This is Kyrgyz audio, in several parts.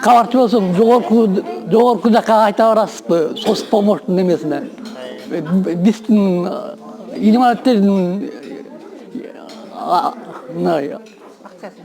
кабарчы болсоң жогорку жака айта барасызбы соцпомощьтун немесине. Биздин инвалидтердин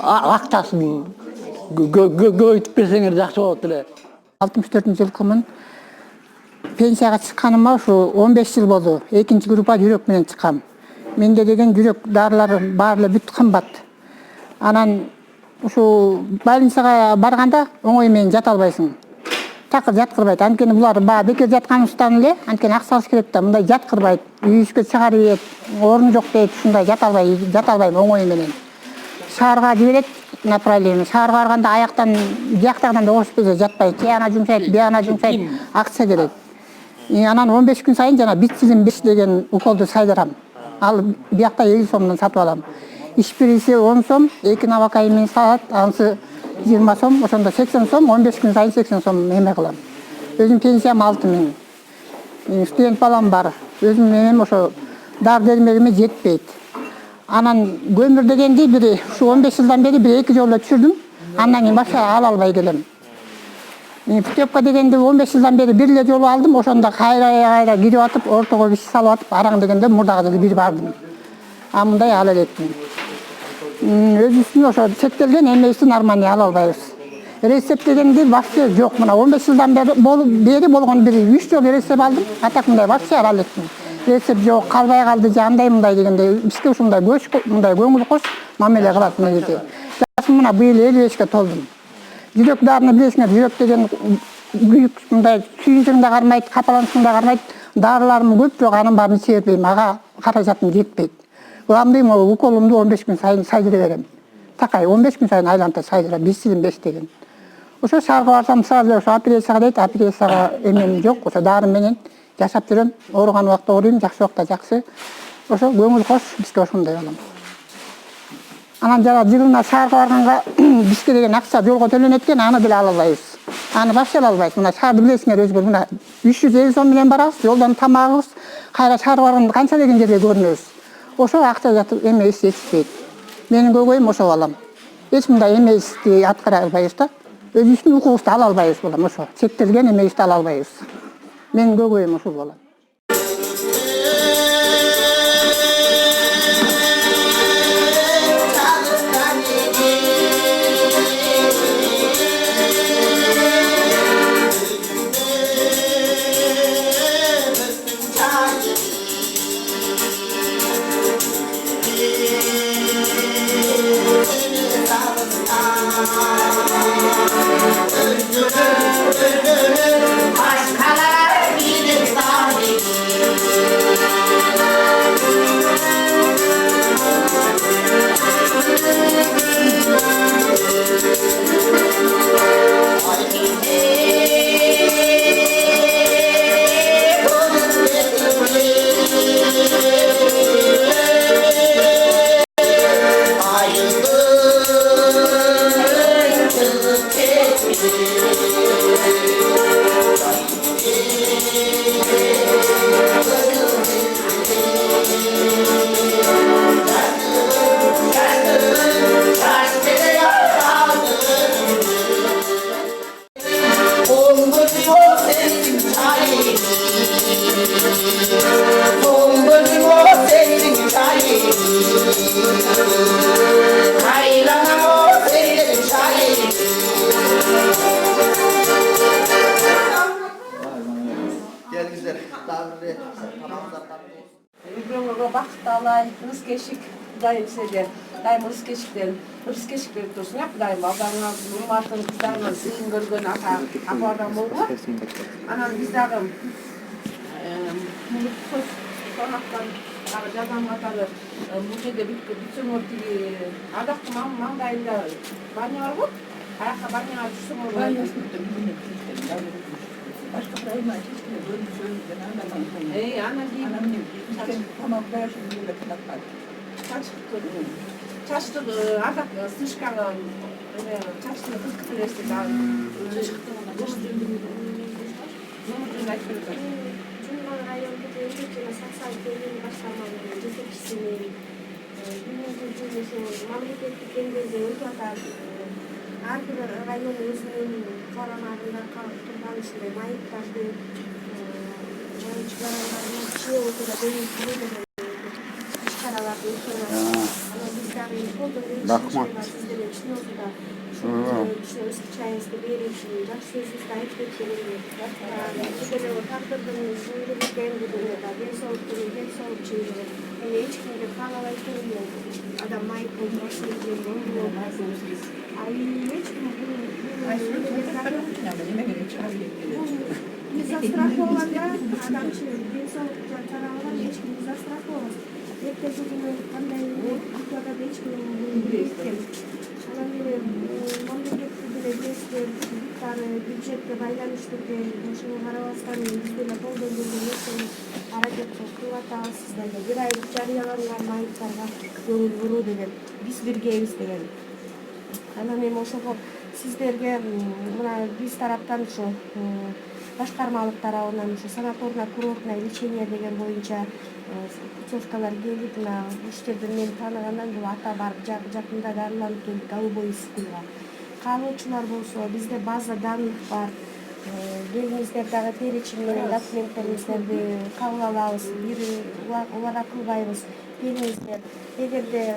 акчасын көбөйтүп берсеңер жакшы болот эле. 64-жылкымын. Пенсияга чыкканыма ушу 15 жыл болду. Экинчи группа жүрөк менен чыккам. Менде деген жүрөк дарылары баары эле бүт кымбат. Анан ушу больницага барганда оңой менен жата албайсың. Такыр жаткырбайт. Анткени булар бекер жатканыбыздан эле, анткени акча алыш керек да, мындай жаткырбайт. Үйүшкө чыгарып ийет, орун жок дейт, ушундай жата албайм оңой менен. Шаарга жиберет направление. Шаарга барганда аяктан, бияктагынан да ошуп берсе жатпайт. Ана жумшайт, бияна жумшайт, акча керек. Анан 15 күн сайын жана битсилин 5 деген уколду сайдырам. Ал биякта 50 сомдон сатып алам. Ишпириси 10 сом, 2 навакаймен салат, анысы 20 сом, ошондо 80 сом, 15 күн сайын 80 сом эме кылам. Өзүм пенсиям 6000. Студент балам бар. Өзүм менен ошо дар дермегиме жетпейт. Анан көмүр дегенди бир ушу 15 жылдан бери бир 2 жолу түшүрдүм. Андан кийин башка ала албай келем. Путевка дегенди 15 жылдан бери бир эле жолу алдым. Ошондо кайра кирип атып, ортого киши салып атып, араң дегенде мурдага бир бардым. Мындай ала электим. Өзүбүздүн ошо чектелген эмебизди нормальный ала албайбыз. Рецепт дегенди вообще жок. Мына 15 жылдан бери болгон бир 3 жолу рецепт алдым. Атак мындай вообще ала электим. Рецепт жок, калбай калды же андай мындай дегенде бизге ушундай көңүл кош мамиле кылат негизи. Жашым мына быйыл 55-ке толдум. Жүрөк дарыны билесиңер, жүрөк деген күйүк мындай сүйүнчүң да кармайт, капаланышың да кармайт. Дарыларым көп, бирок анын баарын иче бербейм. Ага каражатым жетпейт. Главный уколумду 15 күн сайын сайдыра берем. Такай 15 күн сайын айланта сайдыра, бисилин 5 деген. Ошо шаарга барсам сразу ошо операцияга дейт, операцияга эмем жок, ошо дары менен жашап жүрөм. Ооруган убакта ооруйм, жакшы убакта жакшы. Ошо көңүл кош бизге ошондой болом. Анан жана жылына шаарга барганга бизге деген акча жолго төлөнөт экен, аны деле ала албайбыз. Аны вообще ала албайбыз. Мына шаарды билесиңер өзгөр, мына 350 сом менен барабыз, жолдон тамагыбыз, кайра шаарга барганда канча деген жерге көрүнөбүз. Ошо акча жатып эмебиз жетишпейт. Менин көйгөйүм ошо балам. Эч мындай эмебизди аткара албайбыз да. Өзүбүздүн укугубузду ала албайбыз балам, ошо. Чектелген эмебизди ала албайбыз. Менин көйгөйүм ошол балам. Бақытты алай, ырыс кешік дайым сізге, дайым ырыс кешіктен, ырыс кешік беріп тұрсын, дайым балдарыңа, ұматын, қыздарыңа сыйын көрген апалардан болуы. Анан біздағы мұлық сөз қонақтан жазам қатары бұл жерде бүтсің өртігі адақты маңдайында баня бар ғой, аяққа баняға жүрсің ғой. Başka bir ayı işte böyle söyleyeceğim anlamam. Ana değil. Anlamam. Tamam ben şimdi böyle kalkar. Çaştı atak sıçkalı çaştı kıskırısı da çıktı ona. Cumhurbaşkanı rayonunda Türkiye'de saksal bölümünün başkanlarının cesekçisinin memleketlik kendinize özgürler her bir rayonun özünün баранагында турган ушундай майыптарды барандарына чээ болсо да деген иш-чараларды өткөрүп атат. Анан биз дагы колдон келишибизге сиздер чын болсо да ушул ысык чайыңызды берип, жакшы сөзүңүздү айтып кеткениңизге, сиздердин тагдырдын жөндөмүздү да ден соолук чейин эми эч кимге каалабай келген адам майып болуп машина жеген эч ким застрахованда адам ден соолук тарабынан эч ким застрахован. Эртеги күнү кандай акыбат эч ким билбейт экен. Анан мамлекеттик делегация бюджетке байланыштуу ушуга карабастан биз деле колдон келген нерсени аракет кылып атабыз. Бир ай жарыяланган майыптарга көңүл буруу деген биз биргебиз деген. Анан эми ошого сиздерге мына биз тараптан ушу башкармалык тарабынан ушу санаторно-курортное лечение деген боюнча путевкалар келип, мына ушул жерден мени тааныгандан бул ата барып жакында дарыланып келдик Голубой иссыкулга. Каалоочулар болсо бизде база данных бар. Келиңиздер дагы перечень менен документтериңиздерди кабыл алабыз. Бир убада кылбайбыз. Келиңиздер. Эгерде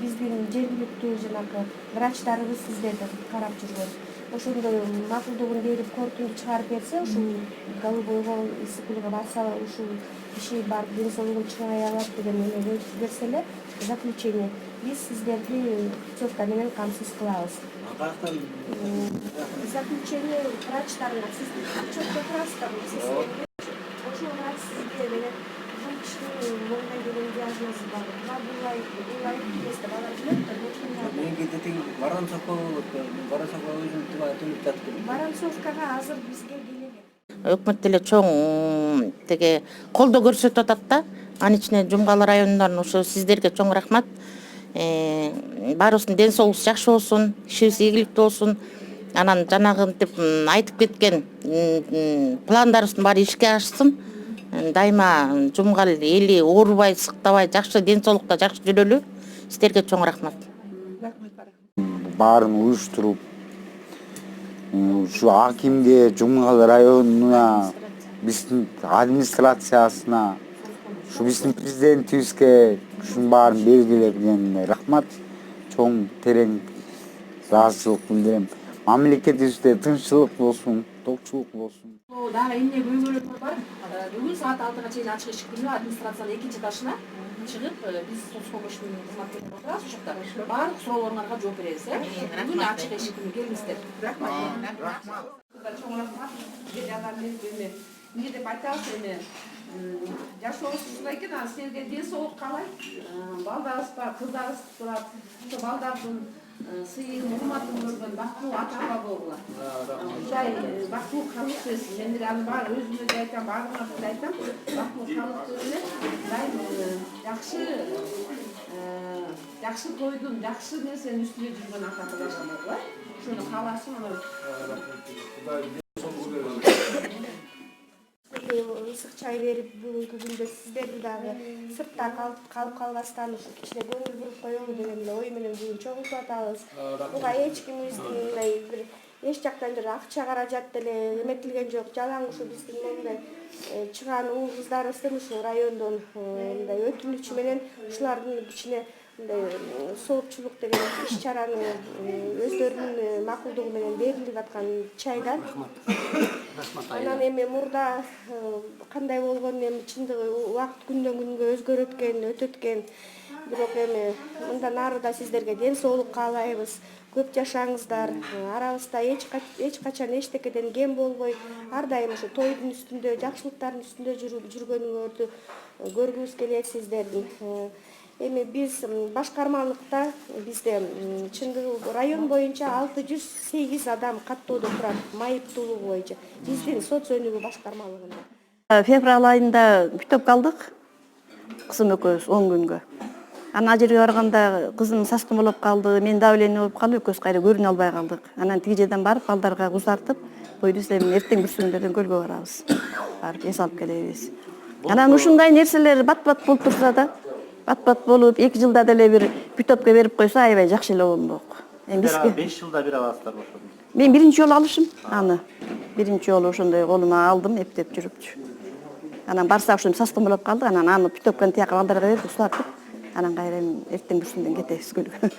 биздин жергиликтүү жанагы врачтарыбыз сиздерди карап жүргөн. Ошондо макулдугун берип, корутунду чыгарып берсе, ушул Голубойго иссыкулга барса, ушул киши барып ден соолугун чыңгай алат деген эме берсе эле заключение, биз сиздерди путевка менен камсыз кылабыз. Каяктан Заключение врачтарына сиз отчет жатырасыздарбы? Ошол врач сизге менен бул кишинин мындай деген диагнозу бар. Булай эмес деп алар билет да. мен кететин Воронцовко болот. Воронцовко өзүм түнүп жатып. Воронцовкага азыр бизге келебек. Өкмөт деле чоң теге колдоо көрсөтүп атат да. Анын ичинде Жумгалы районунан ошо сиздерге чоң рахмат. Баарыбыздын ден соолугубуз жакшы болсун, ишибиз ийгиликтүү болсун. Анан жанагынтип айтып кеткен пландарыбыздын баары ишке ашсын. Дайыма Жумгал эли оорубай, сыктабай, жакшы ден соолукта жакшы жүрөлү. Сиздерге чоң рахмат. Баарын уюштуруп, ушу акимге, Жумгал районуна, биздин администрациясына, ушу биздин президентибизге ушунун баарын белгилегенине рахмат. Чоң терең ыраазычылык билдирем. Мамлекетибизде тынччылык болсун, токчулук болсун. Дагы эмне көйгөйлөр бар. Бүгүн саат 6-га чейин ачык эшик күнү администрациянын экинчи этажына чыгып, биз соцпомощный кызматкерлер отурабыз, ошол жакта баардык суроолоруңарга жооп беребиз. Бүгүн ачык эшик күнү келиңиздер. Рахмат. Чоң рахмат. Эмне деп айтабыз эми жашообуз ушундай экен, анан силерге ден соолук каалайт. Балдарыбыз бар, кыздарыбыз турат. Ошо балдардын сыйын, урматын көргөн бактылуу ата-ана болгула. Жай бактылуу калык сөз. Мен деле аны баары өзүмө да айтам, баардыгыңарга да айтам. Бактылуу калыкты менен дайым жакшы тойдун, жакшы нерсенин үстүнө жүргөн ата-аналар болгула. Ошону каалашым, Ысык чай берип бүгүнкү күндө сиздерди дагы сыртта калып калбастан ушу кичине көңүл буруп коелу деген эле ой менен бүгүн чогултуп атабыз. Буга эч кимибиздин мындай бир эч жактан жер акча каражат деле эметилген жок. Жалаң ушу биздин мындай чыган уул кыздарыбыздын ушу райондон мындай өтүнүчү менен ушулардын кичине мындай соопчулук деген иш-чараны өздөрүнүн макулдугу менен берилип аткан чайдан. Анан эми мурда кандай болгон, эми чындыгы убакыт күндөн күнгө өзгөрөт экен, өтөт экен. Бирок эми мындан ары да сиздерге ден соолук каалайбыз. Көп жашаңыздар. Арабызда эч качан эчтекеден кем болбой, ар дайым ушу тойдун үстүндө, жакшылыктардын үстүндө жүргөнүңөрдү көргүбүз келет сиздердин. Эми биз башкармалыкта бизде чындыгы район боюнча 608 адам каттоодо турат, майыптуулугу боюнча. Биздин соц өнүгүү башкармалыгында. Февраль айында путевка алдык. Кызым экөөбүз 10 күнгө. Анан жерге барганда кызым саскын болуп калды, мен давление болуп калып, экөөбүз кайра көрүнө албай калдык. Анан тиги жерден барып балдарга узартып, койдубуз, эми эртең бүрсүгүндөрдөн көлгө барабыз. Барып эс алып келебиз. Анан ушундай нерселер бат-бат болуп турса да, бат-бат болуп 2 жылда деле бир путевка берип койсо аябай жакшы эле болмок. Эми бизге 5 жылда бир аласыздар ошону. Мен биринчи жолу алышым аны. Биринчи жолу ошондой колума алдым, эптеп жүрүпчү. Анан барсак ошо састын болуп калды. Анан аны путевканы тияка балдарга берип сулатып, анан кайра эртең бүрсүндөн кетебиз көлгө.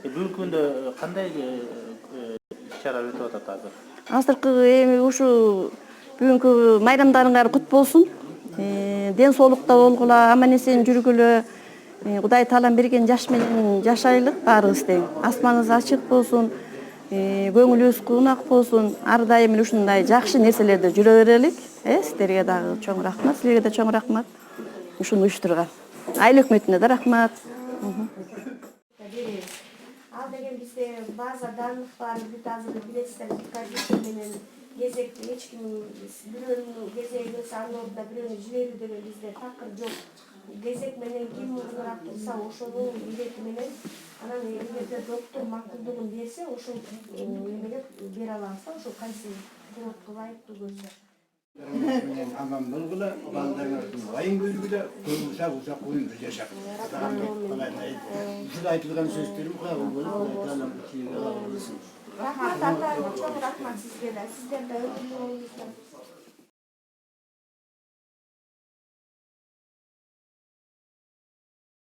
Бүгүнкү күндө кандай иш-чара өтүп атат азыр? Азыркы эми ушу бүгүнкү майрамдарыңар кут болсун. Ден соолукта болгула, аман эсен жүргүлө. Кудай таалам берген жаш менен жашайлык баарыбыз тең. Асманыбыз ачык болсун, көңүлүбүз куунак болсун. Ар дайым ушундай жакшы нерселерде жүрө берелик. Сиздерге дагы чоң рахмат, силерге да чоң рахмат. Ушуну уюштурган. Айыл өкмөтүнө да рахмат. Ал деген бизде база данных бар, бүт азыр билетсиздер, компьютер менен кезекти эч ким бирөөнүн кезеги келсе анын ордуна бирөөнү жиберүү деген бизде такыр жок. Кезек менен ким мурдураак турса ошонун билети менен анан эгерде доктор макулдугун берсе ошол эмелеп бере алабыз да, ошол кайсы курортко ылайыктуу көрсө. Аман болгула, балдарыңардын айын көргүлө, көңүл узак коюнду жашап. Ушул айтылган сөздөрүм кабыл болуп, Таалам кийинге алып. Рахмат, ата, чоң рахмат сизге да. Сиздер да өтүп